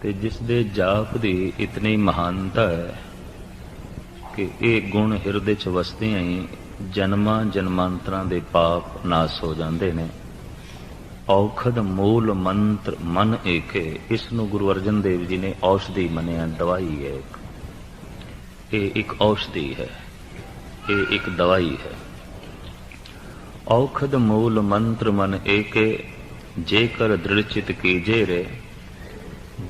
ਤੇ ਜਿਸ ਦੇ ਜਾਪ ਦੀ ਇਤਨੀ ਮਹਾਨਤਾ ਹੈ ਕਿ ਇਹ ਗੁਣ ਹਿਰਦੇ 'ਚ ਵਸਦਿਆਂ ਹੀ ਜਨਮਾਂ ਜਨਮਾਂਤਰਾਂ ਦੇ ਪਾਪ ਨਾਸ ਹੋ ਜਾਂਦੇ ਨੇ। ਔਖਦ ਮੂਲ ਮੰਤਰ ਮਨ ਏਕੇ, ਇਸ ਨੂੰ ਗੁਰੂ ਅਰਜਨ ਦੇਵ ਜੀ ਨੇ ਔਸ਼ਧੀ ਮੰਨਿਆ, ਦਵਾਈ ਹੈ। ਇਹ ਇੱਕ ਔਸ਼ਧੀ ਹੈ, ਇਹ ਇੱਕ ਦਵਾਈ ਹੈ। ਔਖਦ ਮੂਲ ਮੰਤਰ ਮਨ ਏਕੇ, जेकर दृढ़चित कीजे रे,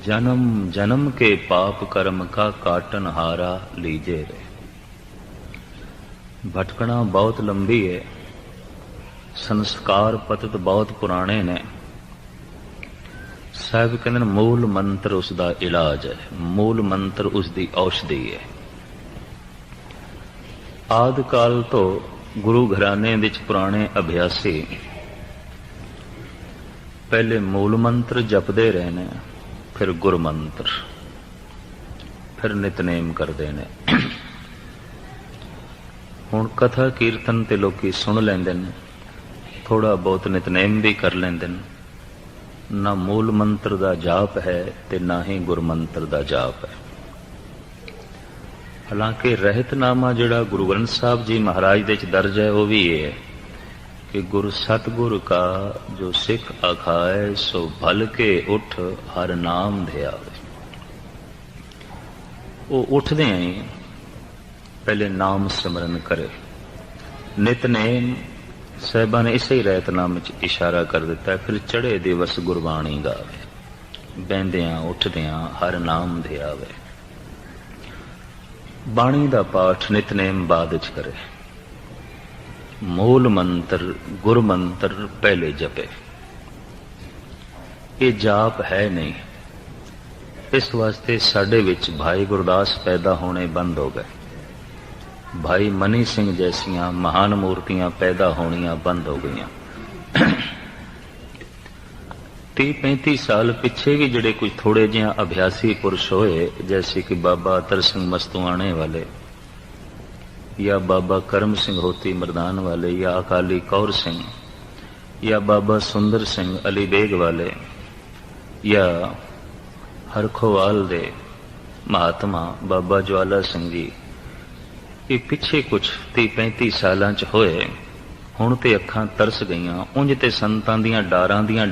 जन्म जन्म के पाप कर्म का काटन हारा लीजे रे। भटकना बहुत लंबी है, संस्कार पतित बहुत पुराने ने। साहब कहते मूल मंत्र उसका इलाज है, मूल मंत्र उसकी औषधि है। आदि काल तो गुरु घराने विच पुराने अभ्यासी पहले मूल मंत्र जपते रहे ने, फिर गुर मंत्र, फिर नितनेम करते ने। हुण कथा कीर्तन ते लोकी सुन लेंदे ने, थोड़ा बहुत नितनेम भी कर लेंदे ने। ना मूल मंत्र दा जाप है ते ना ही गुर मंत्र दा जाप है। हालांकि रहतनामा जिहड़ा गुरु ग्रंथ साहब जी महाराज दे च दर्ज है, वो भी ये है कि गुरु सतगुर का जो सिख अखाए, सो भल के उठ हर नाम ध्यावे। वो उठदे ही पहले नाम सिमरन करे। नितनेम साहिबा ने इसे ही रहतनामे च इशारा कर दिता है। फिर चढ़े दिवस गुरबाणी गावे, बहंदियां उठदियां हर नाम ध्यावे। बाणी दा पाठ नितनेम बाद च करे। मूल मंत्र गुर मंत्र पहले जपे। ये जाप है नहीं। इस वास्ते साडे विच भाई गुरदास पैदा होने बंद हो गए, भाई मनी सिंह जैसियां महान मूर्तियां पैदा होनियां बंद हो गईयां। 30-35 साल पिछे भी जिहड़े कुछ थोड़े जिहा अभ्यासी पुरुष होए, जैसे कि बाबा अतर सिंह मस्तुआणे वाले, या बाबा करम सिंह होती मरदान वाले, या अकाली कौर सिंह, या बाबा सुंदर सिंह अली बेग वाले, या हरखोवाल दे महात्मा बाबा ज्वाला सिंह जी, ये पिछे कुछ 30-35 सालां च होए। हुण ते अखां तरस गईयां। उंज ते संतां दियां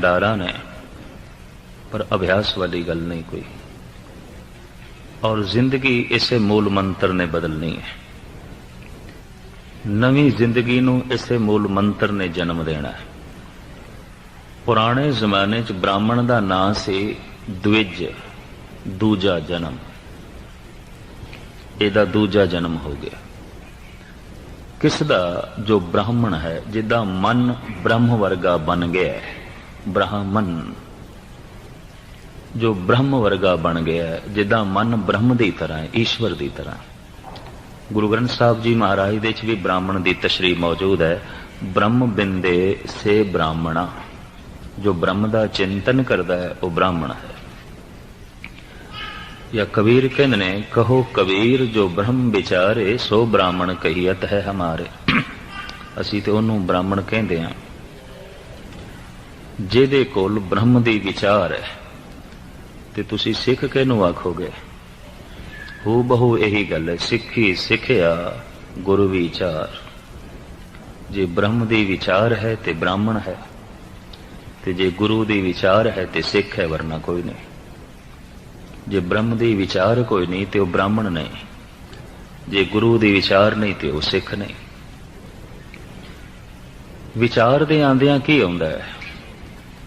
डारां ने, पर अभ्यास वाली गल नहीं कोई। और जिंदगी इसे मूल मंत्र ने बदलनी है। नवी जिंदगी नूं इसे मूल मंत्र ने जन्म देना है। पुराने जमाने च ब्राह्मण दा नां सी द्विज, दूजा जन्म। एदा दूजा जन्म हो गया। किसदा? जो ब्राह्मण है, जिदा मन ब्रह्म वर्गा बन गया है। ब्राह्मण जो ब्रह्म वर्गा बन गया है, जिदा मन ब्रह्म दी तरह है, ईश्वर दी तरह है। गुरु ग्रंथ साहब जी महाराज दे च भी ब्राह्मण की तशरीह मौजूद है। ब्रह्म बिंदे से ब्राह्मणा, जो ब्रह्म का चिंतन करता है वह ब्राह्मण है। या कबीर कहते ने, कहो कबीर जो ब्रह्म विचारे, सो ब्राह्मण कहियत है हमारे। असी तो उन्होंने ब्राह्मण कहते हैं जिहदे कोल ब्रह्म दी विचार है। ते तुसी सिख किहनूं आखोगे? हू बहु यही गल है, सिखी सिखिया गुरु विचार। जे ब्रह्म दी विचार है ते ब्राह्मण है, ते जे गुरु दी विचार है ते सिख है, वरना कोई नहीं। जे ब्रह्म दी विचार कोई नहीं ते वह ब्राह्मण नहीं, जे गुरु दी विचार नहीं ते वह सिख नहीं। विचार दे आंदियां की आउंदा है?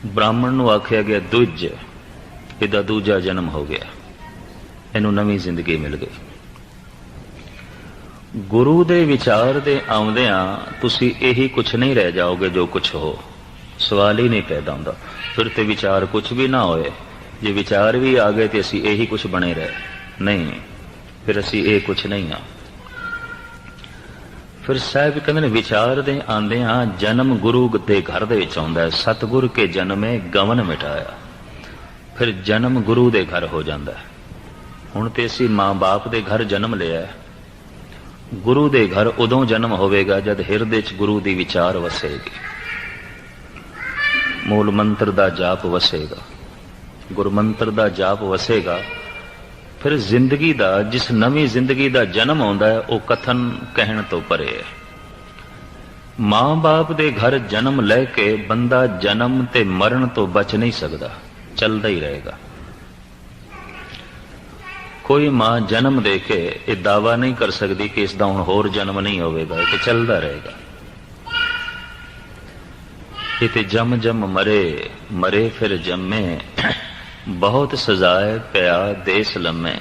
ब्राह्मण नूं आखिया गया दुज, इहदा दूजा जन्म हो गया, इनू नवी जिंदगी मिल गई। गुरु दे विचार दे आउंदियां तुसी यही कुछ नहीं रह जाओगे जो कुछ हो। सवाल ही नहीं पैदा होंदा। फिर ते विचार कुछ भी ना होए। जे विचार भी आ गए तो असी यही कुछ बने रहे नहीं, फिर असी ये कुछ नहीं हाँ। फिर साहब कहते हैं विचार दे आंदियां जन्म गुरु दे घर दे विच आउंदा है। सतगुर के जन्मे गवन मिटाया। फिर जन्म गुरु दे घर हो जाता है। हुण ते असी मां बाप दे घर जन्म लिया है। गुरु दे घर उदों जन्म होवेगा जद हिरदे च गुरु दी विचार वसेगी, मूल मंत्र दा जाप वसेगा। ਗੁਰਮੰਤਰ ਦਾ ਜਾਪ ਵਸੇਗਾ, ਫਿਰ ਜ਼ਿੰਦਗੀ ਦਾ, ਜਿਸ ਨਵੀਂ ਜ਼ਿੰਦਗੀ ਦਾ ਜਨਮ ਆਉਂਦਾ ਹੈ, ਉਹ ਕਥਨ ਕਹਿਣ ਤੋਂ ਪਰੇ ਹੈ। ਮਾਂ-ਬਾਪ ਦੇ ਘਰ ਜਨਮ ਲੈ ਕੇ ਬੰਦਾ ਜਨਮ ਤੇ ਮਰਨ ਤੋਂ ਬਚ ਨਹੀਂ ਸਕਦਾ, ਚੱਲਦਾ ਹੀ ਰਹੇਗਾ। ਕੋਈ ਮਾਂ ਜਨਮ ਦੇ ਕੇ ਇਹ ਦਾਵਾ ਨਹੀਂ ਕਰ ਸਕਦੀ ਕਿ ਇਸ ਦਾ ਹੁਣ ਹੋਰ ਜਨਮ ਨਹੀਂ ਹੋਵੇਗਾ, ਇਹ ਤੇ ਚੱਲਦਾ ਰਹੇਗਾ। ਇਹ ਤੇ ਜਮ ਜਮ ਮਰੇ, ਮਰੇ ਫਿਰ ਜੰਮੇ, ਬਹੁਤ ਸਜ਼ਾਏ ਪਿਆ ਦੇਸ ਲੰਮੇ।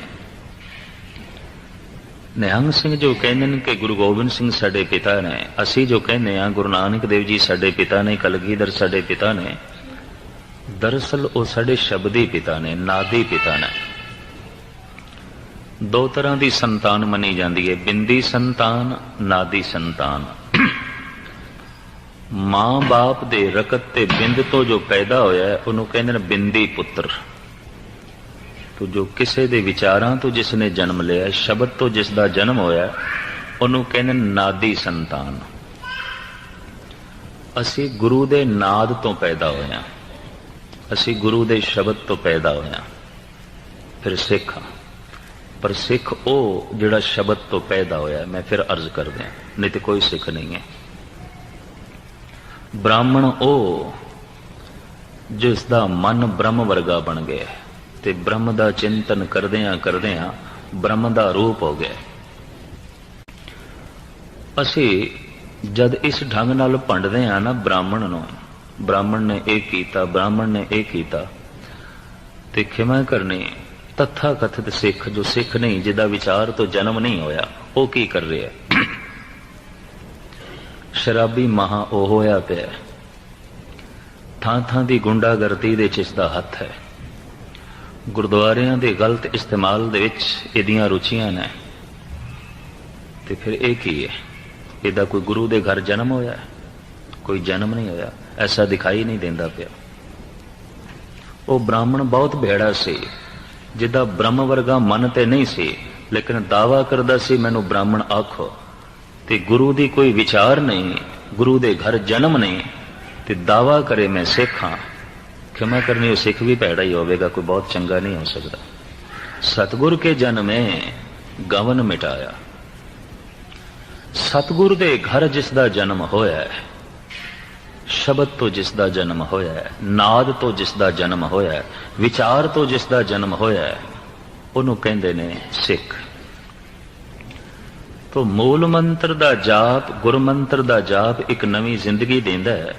ਨਿਹੰਗ ਸਿੰਘ ਜੋ ਕਹਿੰਦੇ ਨੇ ਕਿ ਗੁਰੂ ਗੋਬਿੰਦ ਸਿੰਘ ਸਾਡੇ ਪਿਤਾ ਨੇ, ਅਸੀਂ ਜੋ ਕਹਿੰਦੇ ਹਾਂ ਗੁਰੂ ਨਾਨਕ ਦੇਵ ਜੀ ਸਾਡੇ ਪਿਤਾ ਨੇ, ਕਲਗੀਧਰ ਸਾਡੇ ਪਿਤਾ ਨੇ, ਦਰਅਸਲ ਉਹ ਸਾਡੇ ਸ਼ਬਦੀ ਪਿਤਾ ਨੇ, ਨਾਦੀ ਪਿਤਾ ਨੇ। ਦੋ ਤਰ੍ਹਾਂ ਦੀ ਸੰਤਾਨ ਮੰਨੀ ਜਾਂਦੀ ਹੈ, ਬਿੰਦੀ ਸੰਤਾਨ, ਨਾਦੀ ਸੰਤਾਨ। ਮਾਂ ਬਾਪ ਦੇ ਰਕਤ ਤੇ ਬਿੰਦ ਤੋਂ ਜੋ ਪੈਦਾ ਹੋਇਆ ਉਹਨੂੰ ਕਹਿੰਦੇ ਨੇ ਬਿੰਦੀ ਪੁੱਤਰ। ਤੋ ਜੋ ਕਿਸੇ ਦੇ ਵਿਚਾਰਾਂ ਤੋਂ ਜਿਸ ਨੇ ਜਨਮ ਲਿਆ, ਸ਼ਬਦ ਤੋਂ ਜਿਸ ਦਾ ਜਨਮ ਹੋਇਆ, ਉਹਨੂੰ ਕਹਿੰਦੇ ਨੇ ਨਾਦੀ ਸੰਤਾਨ। ਅਸੀਂ ਗੁਰੂ ਦੇ ਨਾਦ ਤੋਂ ਪੈਦਾ ਹੋਏ ਹਾਂ, ਅਸੀਂ ਗੁਰੂ ਦੇ ਸ਼ਬਦ ਤੋਂ ਪੈਦਾ ਹੋਏ ਹਾਂ, ਫਿਰ ਸਿੱਖ ਹਾਂ। ਪਰ ਸਿੱਖ ਉਹ ਜਿਹੜਾ ਸ਼ਬਦ ਤੋਂ ਪੈਦਾ ਹੋਇਆ, ਮੈਂ ਫਿਰ ਅਰਜ਼ ਕਰਦਾ, ਨਹੀਂ ਤੇ ਕੋਈ ਸਿੱਖ ਨਹੀਂ ਹੈ। ਬ੍ਰਾਹਮਣ ਉਹ ਜਿਸ ਦਾ ਮਨ ਬ੍ਰਹਮ ਵਰਗਾ ਬਣ ਗਿਆ ਤੇ ਬ੍ਰਹਮ ਦਾ ਚਿੰਤਨ ਕਰਦਿਆਂ ਕਰਦਿਆਂ ਬ੍ਰਹਮ ਦਾ ਰੂਪ ਹੋ ਗਿਆ। ਅਸੀਂ ਜਦ ਇਸ ਢੰਗ ਨਾਲ ਭੰਡਦੇ ਹਾਂ ਨਾ ਬ੍ਰਾਹਮਣ ਨੂੰ, ਬ੍ਰਾਹਮਣ ਨੇ ਇਹ ਕੀਤਾ, ਬ੍ਰਾਹਮਣ ਨੇ ਇਹ ਕੀਤਾ, ਤੇ ਖਿਮਾ ਕਰਨੀ ਤਥਾ ਕਥਿਤ ਸਿੱਖ, ਜੋ ਸਿੱਖ ਨਹੀਂ, ਜਿਹਦਾ ਵਿਚਾਰ ਤੋਂ ਜਨਮ ਨਹੀਂ ਹੋਇਆ, ਉਹ ਕੀ ਕਰ ਰਿਹਾ? ਸ਼ਰਾਬੀ ਮਹਾ ਉਹ ਹੋਇਆ ਪਿਆ, ਥਾਂ ਥਾਂ ਦੀ ਗੁੰਡਾਗਰਦੀ ਦੇ 'ਚ ਇਸ ਦਾ ਹੱਥ ਹੈ, ਗੁਰਦੁਆਰਿਆਂ ਦੇ ਗਲਤ ਇਸਤੇਮਾਲ ਦੇ ਵਿੱਚ ਇਹਦੀਆਂ ਰੁਚੀਆਂ ਨੇ। ਤੇ ਫਿਰ ਇਹ ਕੀ ਹੈ? ਇਹਦਾ ਕੋਈ ਗੁਰੂ ਦੇ ਘਰ ਜਨਮ ਹੋਇਆ? ਕੋਈ ਜਨਮ ਨਹੀਂ ਹੋਇਆ, ਐਸਾ ਦਿਖਾਈ ਨਹੀਂ ਦਿੰਦਾ ਪਿਆ। ਉਹ ਬ੍ਰਾਹਮਣ ਬਹੁਤ ਭੈੜਾ ਸੀ, ਜਿਹਦਾ ਬ੍ਰਹਮ ਵਰਗਾ ਮਨ ਤੇ ਨਹੀਂ ਸੀ, ਲੇਕਿਨ ਦਾਵਾ ਕਰਦਾ ਸੀ ਮੈਨੂੰ ਬ੍ਰਾਹਮਣ ਆਖੋ, ਤੇ ਗੁਰੂ ਦੀ ਕੋਈ ਵਿਚਾਰ ਨਹੀਂ, ਗੁਰੂ ਦੇ ਘਰ ਜਨਮ ਨਹੀਂ, ਤੇ ਦਾਵਾ ਕਰੇ ਮੈਂ ਸਿੱਖ ਹਾਂ। ਖਿਮਾ ਕਰਨੀ, ਉਹ ਸਿੱਖ ਵੀ ਭੈੜਾ ਹੀ ਹੋਵੇਗਾ, ਕੋਈ ਬਹੁਤ ਚੰਗਾ ਨਹੀਂ ਹੋ ਸਕਦਾ। ਸਤਿਗੁਰ ਕੇ ਜਨਮੇ ਗਵਨ ਮਿਟਾਇਆ। ਸਤਿਗੁਰ ਦੇ ਘਰ ਜਿਸ ਦਾ ਜਨਮ ਹੋਇਆ ਹੈ, ਸ਼ਬਦ ਤੋਂ ਜਿਸ ਦਾ ਜਨਮ ਹੋਇਆ ਹੈ, ਨਾਦ ਤੋਂ ਜਿਸ ਦਾ ਜਨਮ ਹੋਇਆ ਹੈ, ਵਿਚਾਰ ਤੋਂ ਜਿਸ ਦਾ ਜਨਮ ਹੋਇਆ ਹੈ, ਉਹਨੂੰ ਕਹਿੰਦੇ ਨੇ ਸਿੱਖ। ਤੋ ਮੂਲ ਮੰਤਰ ਦਾ ਜਾਪ, ਗੁਰਮੰਤਰ ਦਾ ਜਾਪ ਇੱਕ ਨਵੀਂ ਜ਼ਿੰਦਗੀ ਦਿੰਦਾ ਹੈ।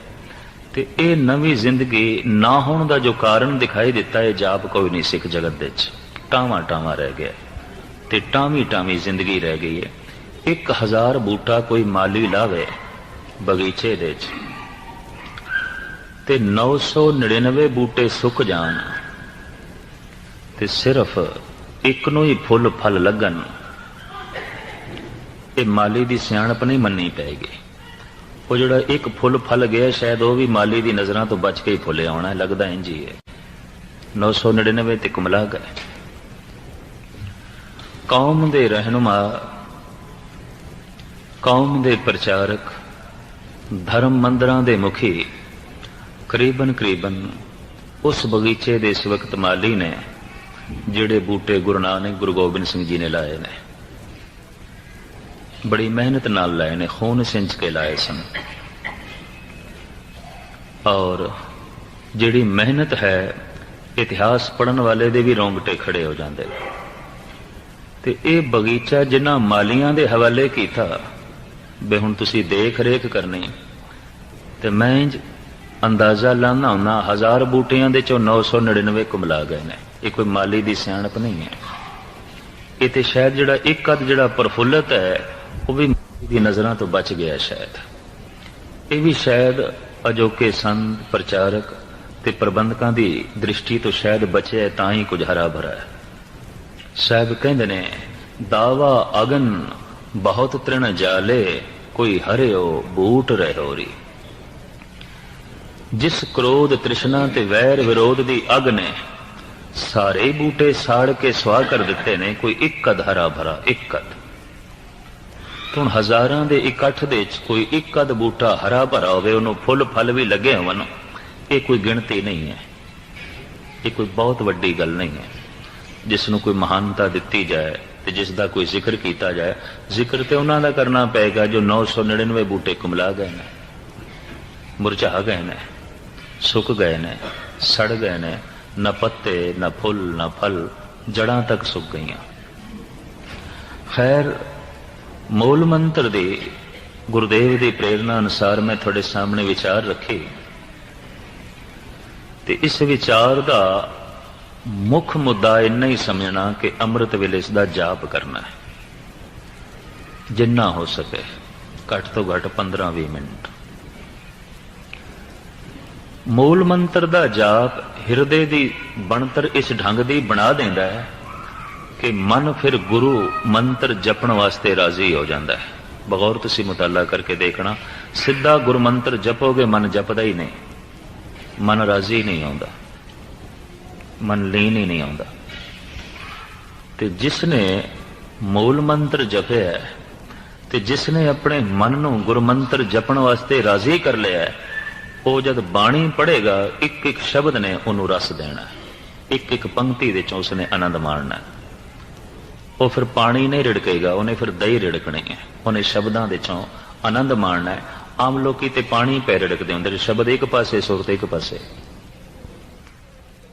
ਤੇ ਇਹ ਨਵੀਂ ਜ਼ਿੰਦਗੀ ਨਾ ਹੋਣ ਦਾ ਜੋ ਕਾਰਨ ਦਿਖਾਈ ਦਿੱਤਾ, ਇਹ ਜਾਪ ਕੋਈ ਨਹੀਂ ਸਿੱਖ ਜਗਤ ਦੇ ਵਿੱਚ, ਟਾਵਾਂ ਟਾਵਾਂ ਰਹਿ ਗਿਆ ਤੇ ਟਾਵੀਂ ਟਾਵੀਂ ਜ਼ਿੰਦਗੀ ਰਹਿ ਗਈ ਹੈ। 1000 ਬੂਟਾ ਕੋਈ ਮਾਲੀ ਲਾਵੇ ਬਗੀਚੇ ਦੇ ਵਿੱਚ ਤੇ 999 ਬੂਟੇ ਸੁੱਕ ਜਾਣ ਤੇ ਸਿਰਫ ਇੱਕ ਨੂੰ ਹੀ ਫੁੱਲ ਫਲ ਲੱਗਣ, ਇਹ ਮਾਲੀ ਦੀ ਸਿਆਣਪ ਨਹੀਂ ਮੰਨੀ ਪਏਗੀ। ਉਹ ਜਿਹੜਾ ਇੱਕ ਫੁੱਲ ਫਲ ਗਿਆ, ਸ਼ਾਇਦ ਉਹ ਵੀ ਮਾਲੀ ਦੀ ਨਜ਼ਰਾਂ ਤੋਂ ਬਚ ਕੇ ਹੀ ਫੁੱਲੇ ਆਉਣਾ, ਲੱਗਦਾ ਇੰਝ ਹੀ ਹੈ। 999 ਤੇ ਕੁਮਲਾ ਗਏ। ਕੌਮ ਦੇ ਰਹਿਨੁਮਾ, ਕੌਮ ਦੇ ਪ੍ਰਚਾਰਕ, ਧਰਮ ਮੰਦਰਾਂ ਦੇ ਮੁਖੀ ਕਰੀਬਨ ਉਸ ਬਗੀਚੇ ਦੇ ਇਸ ਵਕਤ ਮਾਲੀ ਨੇ ਜਿਹੜੇ ਬੂਟੇ ਗੁਰੂ ਨਾਨਕ, ਗੁਰੂ ਗੋਬਿੰਦ ਸਿੰਘ ਜੀ ਨੇ ਲਾਏ ਨੇ, ਬੜੀ ਮਿਹਨਤ ਨਾਲ ਲਾਏ ਨੇ, ਖੂਨ ਸਿੰਚ ਕੇ ਲਾਏ ਸਨ। ਔਰ ਜਿਹੜੀ ਮਿਹਨਤ ਹੈ, ਇਤਿਹਾਸ ਪੜ੍ਹਨ ਵਾਲੇ ਦੇ ਵੀ ਰੋਂਗਟੇ ਖੜੇ ਹੋ ਜਾਂਦੇ। ਤੇ ਇਹ ਬਗੀਚਾ ਜਿਨ੍ਹਾਂ ਮਾਲੀਆਂ ਦੇ ਹਵਾਲੇ ਕੀਤਾ, ਬੇ ਹੁਣ ਤੁਸੀਂ ਦੇਖ ਰੇਖ ਕਰਨੀ, ਤੇ ਮੈਂ ਅੰਦਾਜ਼ਾ ਲਾਉਣਾ ਹੁੰਦਾ 1000 ਬੂਟਿਆਂ ਦੇ ਚੋਂ 999 ਕੁਮਲਾ ਗਏ ਨੇ। ਇਹ ਕੋਈ ਮਾਲੀ ਦੀ ਸਿਆਣਪ ਨਹੀਂ ਹੈ। ਇਹ ਤੇ ਸ਼ਾਇਦ ਜਿਹੜਾ ਇੱਕ ਅੱਧ ਜਿਹੜਾ ਪ੍ਰਫੁੱਲਤ ਹੈ, ਉਹ ਵੀ ਦੀ ਨਜ਼ਰਾਂ ਤੋਂ ਬਚ ਗਿਆ ਸ਼ਾਇਦ। ਇਹ ਵੀ ਸ਼ਾਇਦ ਅਜੋਕੇ ਸੰਤ, ਪ੍ਰਚਾਰਕ ਤੇ ਪ੍ਰਬੰਧਕਾਂ ਦੀ ਦ੍ਰਿਸ਼ਟੀ ਤੋਂ ਸ਼ਾਇਦ ਬਚਿਆ, ਤਾਂ ਹੀ ਕੁਝ ਹਰਾ ਭਰਾ ਹੈ। ਸਾਹਿਬ ਕਹਿੰਦੇ ਨੇ, ਦਾਵਾ ਅਗਨ ਬਹੁਤ ਤ੍ਰਿਣ ਜਾਲੇ, ਕੋਈ ਹਰਿਓ ਬੂਟ ਰਹਿਓਰੀ। ਜਿਸ ਕ੍ਰੋਧ, ਤ੍ਰਿਸ਼ਨਾ ਤੇ ਵੈਰ ਵਿਰੋਧ ਦੀ ਅਗ ਨੇ ਸਾਰੇ ਬੂਟੇ ਸਾੜ ਕੇ ਸੁਆਹ ਕਰ ਦਿੱਤੇ ਨੇ, ਕੋਈ ਇੱਕ ਅੱਧ ਹਰਾ ਭਰਾ, ਇੱਕ ਅੱਧ। ਹੁਣ ਹਜ਼ਾਰਾਂ ਦੇ ਇਕੱਠ ਦੇ ਵਿੱਚ ਕੋਈ ਇੱਕ ਅੱਧ ਬੂਟਾ ਹਰਾ ਭਰਾ ਹੋਵੇ, ਉਹਨੂੰ ਫੁੱਲ ਫਲ ਵੀ ਲੱਗੇ ਹੋਣ, ਇਹ ਕੋਈ ਗਿਣਤੀ ਨਹੀਂ ਹੈ। ये कोई बहुत वड्डी गल नहीं है जिसनों कोई महानता दिती जाए तो जिसका कोई जिक्र किया जाए। जिक्र तो उन्हों का करना पेगा जो 999 बूटे कुमला गए ने, मुरझा गए ने, सुक गए ने, सड़ गए ने, न पत्ते न फुल न फल, जड़ां तक सुक गई। खैर मूल मंत्र दी गुरुदेव की प्रेरणा अनुसार मैं थोड़े सामने विचार रखी ते इस विचार का मुख मुद्दा इन्ना ही समझना कि अमृत वेले इसका जाप करना है जिन्ना हो सके, घट तो घट 15-20 मिनट। मूल मंत्र का जाप हिरदे की बनतर इस ढंग की बना देंदा है कि मन फिर गुरु मंत्र जपण वास्ते राजी हो जाता है। बगौर तुसी मुताला करके देखना, सीधा गुरु मंत्र जपोगे मन जपदा ही नहीं, मन राजी नहीं आता, मन लीन ही नहीं आता। ते जिसने मूल मंत्र जपया है ते जिसने अपने मन नूं गुरु मंत्र जपण वास्ते राजी कर लिया है, वो जब बाणी पढ़ेगा एक एक शब्द ने उन्हों रस देना, एक एक पंक्ति दे चों उसने आनंद मारना। वो फिर पानी नहीं रिड़केगा, उन्हें फिर दही रिड़कनी है, उन्हें शब्दां दे चों आनंद मारना है। आम लोग ते पानी पै रिड़कते होंदे, शब्द एक पासे सुरत एक पासे,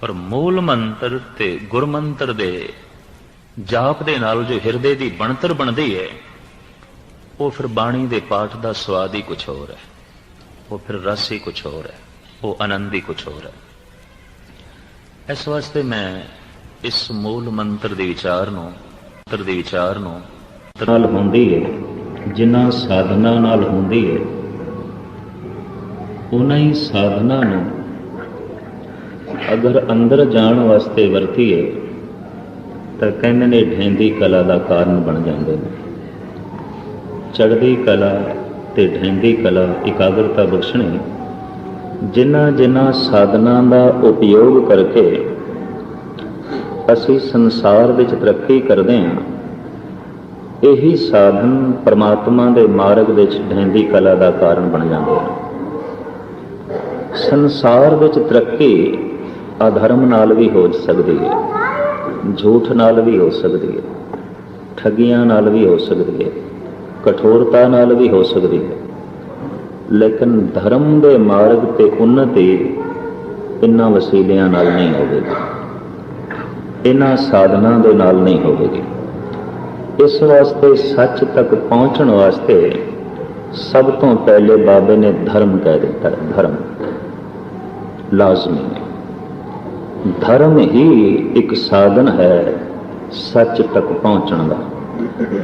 पर मूल मंत्र ते गुरमंत्र दे जाप दे नाल जो हिरदे दी बनतर बनदी है, वो फिर बाणी दे पाठ दा स्वाद ही कुछ होर है, वो फिर रस ही कुछ होर है, वो आनंद ही कुछ होर है। इस वास्ते मैं इस मूल मंत्र दे विचार नूं नाल हुंदी है, जिन्ना साधना नाल हुंदी है उन्हां ही साधना नूं अगर अंदर जाण वास्ते वरतीए तो कहंदे ने ढेंदी कला का कारण बन जाते हैं। चढ़दी कला ते ढेंदी कला एकाग्रता बख्शणी जिन्ना जिन्ना साधना का उपयोग करके असी संसार विच तरक्की करते हैं, यही साधन परमात्मा के मार्ग विच ढेंदी कला का कारण बन जाते हैं। संसार विच तरक्की अधर्म नाल भी हो सकती है, झूठ नाल भी हो सकती है, ठगियां नाल भी हो सकती है, कठोरता नाल भी हो सकती है, लेकिन धर्म के मार्ग ते उन्नति इन्हां वसीलियां नाल नहीं होगी, इन्हां साधना दे नाल नहीं होगी। इस वास्ते सच तक पहुंचण वास्ते सब तो पहले बाबे ने धर्म कह दिता है। धर्म लाजमी है, धर्म ही एक साधन है सच तक पहुंचण का।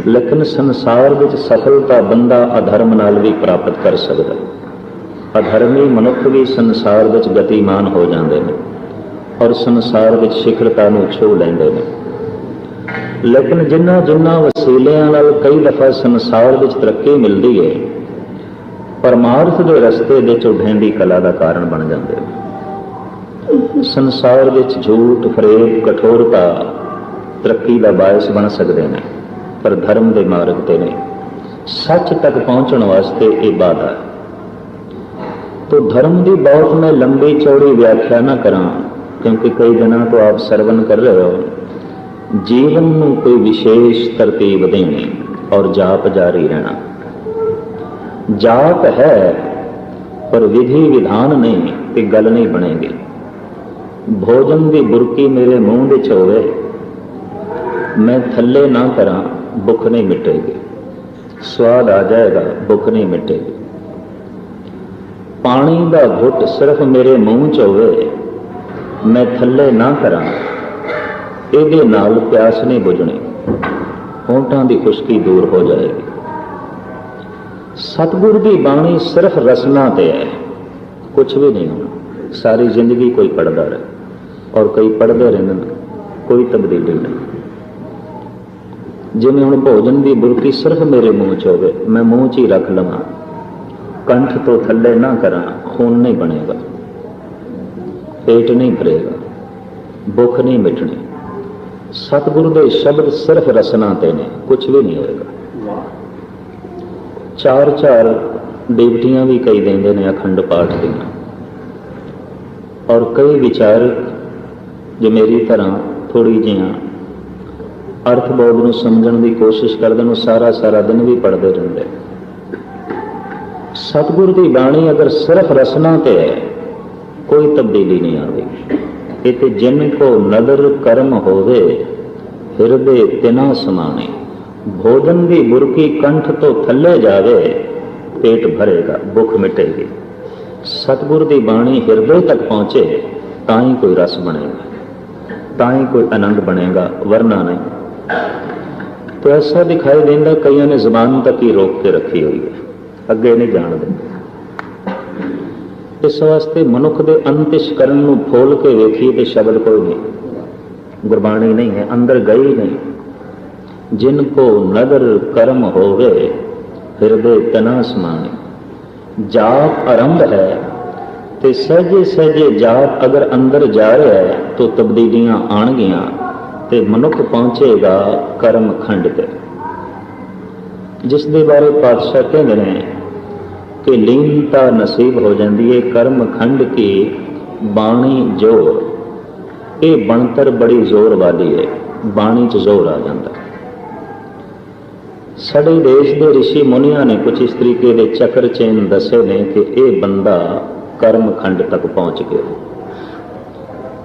लेकिन संसार विच सफलता बंदा अधर्म नाल भी प्राप्त कर सकता। अधर्मी मनुख भी संसार विच गतिमान हो जाते हैं और संसार विच शिखरता नूं छू लैंदे ने। लेकिन जिन्ना जिन्ना वसीलियां नाल कई दफा संसार विच तरक्की मिलती है, परमार्थ के रस्ते दे ढेंदी कला का कारण बन जाते हैं। संसार विच झूठ फरेब कठोरता तरक्की का बायस बन सकते हैं, पर धर्म के मार्ग ते नहीं। सच तक पहुंचने वास्ते ये बाधा है। तो धर्म की बहुत मैं लंबी चौड़ी व्याख्या ना करा, क्योंकि कई दिनों तो आप सरवण कर रहे हो। जीवन में कोई विशेष तरतीब देनी और जाप जारी रहना। जाप है पर विधि विधान नहीं कि गल नहीं बनेगी। भोजन की बुरकी मेरे मुंह विच होवे, मैं थल्ले ना करा, भुख नहीं मिटेगी। स्वाद आ जाएगा, भुख नहीं मिटेगी। पानी का घुट सिर्फ मेरे मुंह च होवे, मैं थल्ले ना करा, ਇਹਦੇ नाल प्यास नहीं बुझनी, होंठां की खुश्की दूर हो जाएगी। सतगुर की बाणी सिर्फ रसना ते है, कुछ भी नहीं होना। सारी जिंदगी कोई पढ़ता रहे और कई पढ़ते रहने, कोई तब्दीली नहीं। जिमें हुण भोजन की बुरकी सिर्फ मेरे मुंह च होवे, मैं मुंह च ही रख लवां, कंठ तो थल्ले ना करा, खून नहीं बनेगा, पेट नहीं भरेगा, भुख नहीं मिटनी। सतगुरु के शब्द सिर्फ रसना ते ने, कुछ भी नहीं होएगा। चार चार डिवटियां भी कई देंदे ने अखंड पाठ दियां, और कई विचारक जो मेरी तरह थोड़ी जिहा अर्थ बोध ਨੂੰ ਸਮਝਣ ਦੀ ਕੋਸ਼ਿਸ਼ ਕਰਦੇ ਨੇ, ਸਾਰਾ ਸਾਰਾ ਦਿਨ ਵੀ ਪੜ੍ਹਦੇ ਰਹਿੰਦੇ। ਸਤਿਗੁਰ ਦੀ ਬਾਣੀ ਅਗਰ ਸਿਰਫ ਰਸਨਾ ਤੇ ਹੈ, ਕੋਈ ਤਬਦੀਲੀ ਨਹੀਂ ਆਵੇਗੀ। ਇਹ ਤੇ ਜਿਨ ਕੋ ਨਦਰ ਕਰਮ ਹੋਵੇ ਹਿਰਦੇ ਤਿਨਾ ਸਮਾਣੇ। ਭੋਜਨ ਦੀ ਬੁਰਕੀ ਕੰਠ ਤੋਂ ਥੱਲੇ ਜਾਵੇ, ਪੇਟ ਭਰੇਗਾ, ਭੁੱਖ ਮਿਟੇਗੀ। ਸਤਿਗੁਰ ਦੀ ਬਾਣੀ ਹਿਰਦੇ ਤੱਕ ਪਹੁੰਚੇ ਤਾਂ ਹੀ ਕੋਈ ਰਸ ਬਣੇਗਾ, ਤਾਂ ਹੀ ਕੋਈ ਆਨੰਦ ਬਣੇਗਾ, ਵਰਨਾ ਨਹੀਂ। तो ऐसा दिखाई देता कईयों ने जबान तक ही रोक के रखी हुई है, अगे नहीं जान देते। इस वास्ते मनुख के अंतਿਸ਼ਕਰਨ ਨੂੰ ਫੋਲ के वेखिए तो शब्द कोई नहीं, गुरबाणी नहीं है, अंदर गई नहीं। जिन को नदर कर्म होवे हिरदे तना समाने। जाप आरंभ है तो सहजे सहजे जाप अगर अंदर जा रहा है तो तब्दीलियां आनगियां ਤੇ ਮਨੁੱਖ ਪਹੁੰਚੇਗਾ ਕਰਮ ਖੰਡ ਤੇ, ਜਿਸ ਦੇ ਬਾਰੇ ਪਾਤਸ਼ਾਹ ਕਹਿੰਦੇ ਨੇ ਕਿ ਲੀਨਤਾ ਨਸੀਬ ਹੋ ਜਾਂਦੀ ਹੈ ਕਰਮ ਖੰਡ ਕੀ ਬਾਣੀ ਜੋਰ। ਇਹ ਬਣਤਰ ਬੜੀ ਜ਼ੋਰ ਵਾਲੀ ਹੈ, ਬਾਣੀ 'ਚ ਜ਼ੋਰ ਆ ਜਾਂਦਾ। ਸਾਡੇ ਦੇਸ਼ ਦੇ ਰਿਸ਼ੀ ਮੁਨੀਆਂ ਨੇ ਕੁਝ ਇਸ ਤਰੀਕੇ ਦੇ ਚੱਕਰ ਚੇਨ ਦੱਸੇ ਨੇ ਕਿ ਇਹ ਬੰਦਾ ਕਰਮ ਖੰਡ ਤੱਕ ਪਹੁੰਚ ਗਿਆ।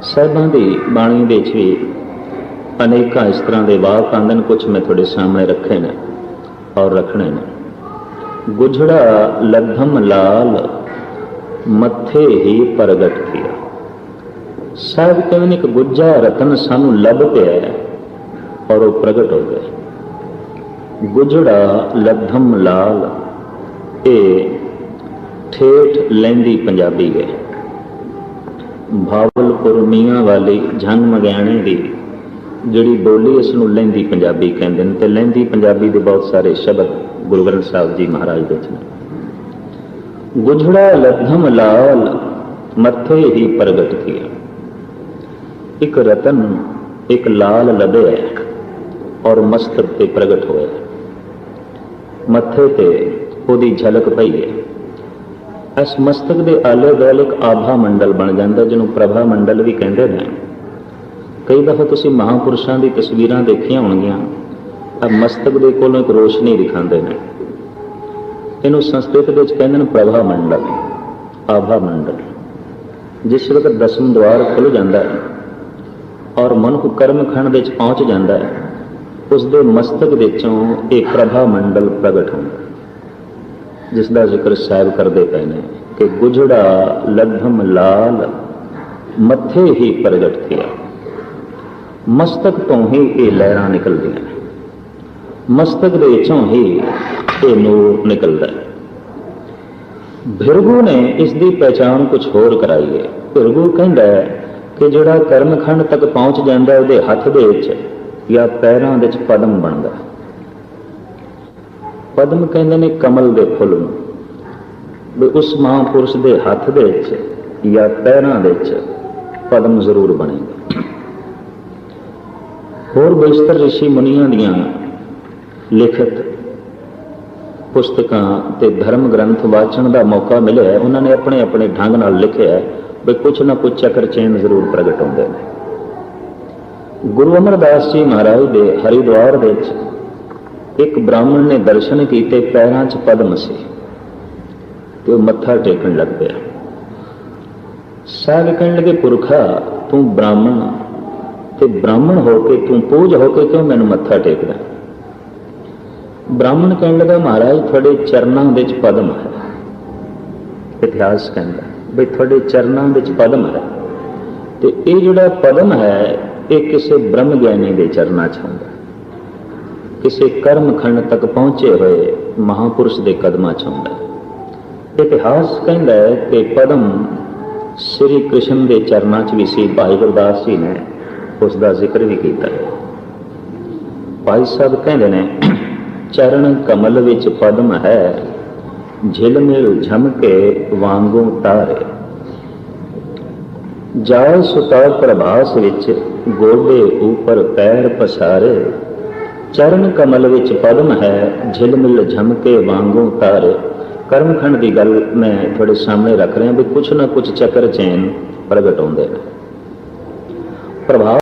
ਸਾਹਿਬਾਂ ਦੀ ਬਾਣੀ ਦੇ ਵਿੱਚ ਵੀ अनेकों इस तरह के वाक आंदे ने, कुछ मैं थोड़े सामने रखे ने और रखने ने। गुजड़ा लद्धम लाल मथे ही प्रगट किया। साहब कहते एक गुज्जा रतन सानू लभ पिया और वो प्रगट हो गया। गुजड़ा लद्धम लाल ये ठेठ लैंदी पंजाबी है। भावलपुर मियाँ वाली झंग मगियाणे की ਜਿਹੜੀ ਬੋਲੀ ਇਸ ਨੂੰ ਲਹਿੰਦੀ ਪੰਜਾਬੀ ਕਹਿੰਦੇ ਨੇ, ਤੇ ਲਹਿੰਦੀ ਪੰਜਾਬੀ ਦੇ ਬਹੁਤ ਸਾਰੇ ਸ਼ਬਦ ਗੁਰੂ ਗ੍ਰੰਥ ਸਾਹਿਬ ਜੀ ਮਹਾਰਾਜ ਦੇ ਵਿੱਚ ਨੇ। ਗੁਜੜਾ ਲੱਧਮ ਲਾਲ ਮੱਥੇ ਹੀ ਪ੍ਰਗਟ ਕੀਆ। ਇੱਕ ਰਤਨ ਇੱਕ ਲਾਲ ਲਭਿਆ ਔਰ ਮਸਤਕ ਤੇ ਪ੍ਰਗਟ ਹੋਇਆ, ਮੱਥੇ ਤੇ ਉਹਦੀ ਝਲਕ ਪਈ ਹੈ। ਇਸ ਮਸਤਕ ਦੇ ਆਲੇ ਦੁਆਲੇ ਇੱਕ ਆਭਾ ਮੰਡਲ ਬਣ ਜਾਂਦਾ, ਜਿਹਨੂੰ ਪ੍ਰਭਾ ਮੰਡਲ ਵੀ ਕਹਿੰਦੇ ਨੇ। कई दफा तुसीं महापुरुषों की तस्वीरां देखिया होणगियां, मस्तक के कोलों एक रोशनी दिखाते हैं। इनू संस्कृत के कहते हैं प्रभा मंडल, आभा मंडल। जिस वक्त दसम द्वार खुल जाता है और मनुख कर्म खंड के पहुँच जाता है, उसके मस्तक विचों एक प्रभा मंडल प्रगट होता, जिसका जिक्र साहब करते पे ने कि गुजड़ा लद्धम लाल मथे ही प्रगट किया। मस्तक तो ही ये लहरां निकलदियां, मस्तक दे विचों ही ये नूर निकलदा है। भिरगू ने इसकी पहचान कुछ होर कराई है। भिरगू कहता है कि जिहड़ा कर्मखंड तक पहुँच जाता है, उहदे हथ दे विच या पैरां दे विच पद्म बनदा। पद्म कहंदे ने कमल दे फुੱਲ नूं, भी उस महापुरुष दे हथ दे विच या पैरां दे विच पद्म जरूर बनेगा। होर बेशतर ऋषि मुनियां दियां लिखित पुस्तकां ते धर्म ग्रंथ वाचन का मौका मिले, उन्होंने अपने अपने ढंग नाल लिखिया है भी कुछ ना कुछ चक्कर चेन जरूर प्रगट होंदे ने। गुरु अमरदास जी महाराज दे हरिद्वार दे एक ब्राह्मण ने दर्शन किए, पैरां च पद्म सी ते मत्था टेकन लग पिया। साहब कहण लगे, पुरखा तू ब्राह्मण ते ब्राह्मण होके तू पूज होके क्यों मैनू मत्था टेकदा? ब्राह्मण कहने लगा, महाराज थोड़े चरणों दे विच पद्म है। इतिहास कहता भी थोड़े चरणों दे विच पद्म है, तो ये जिहड़ा पद्म है ये किसी ब्रह्म ज्ञानी के चरणों च हुंदा, किसी कर्म खंड तक पहुंचे हुए महापुरुष के कदमां च हुंदा। इतिहास कहता है कि पद्म श्री कृष्ण के चरणों च भी सी। भाई गुरदास जी ने उसका जिक्र भी किया है। भाई साहब कहते ने, चरण कमल विच पद्म है, झिलमिल झमके वांगू तारे। जाए सुता प्रभास विच गोडे ऊपर पैर पसारे। चरण कमल विच पद्म है, झिलमिल झमके वांगू तारे। कर्मखंड की गल मैं थोड़े सामने रख रहा भी कुछ ना कुछ चक्कर चैन प्रगट होंदे ने। प्रभाव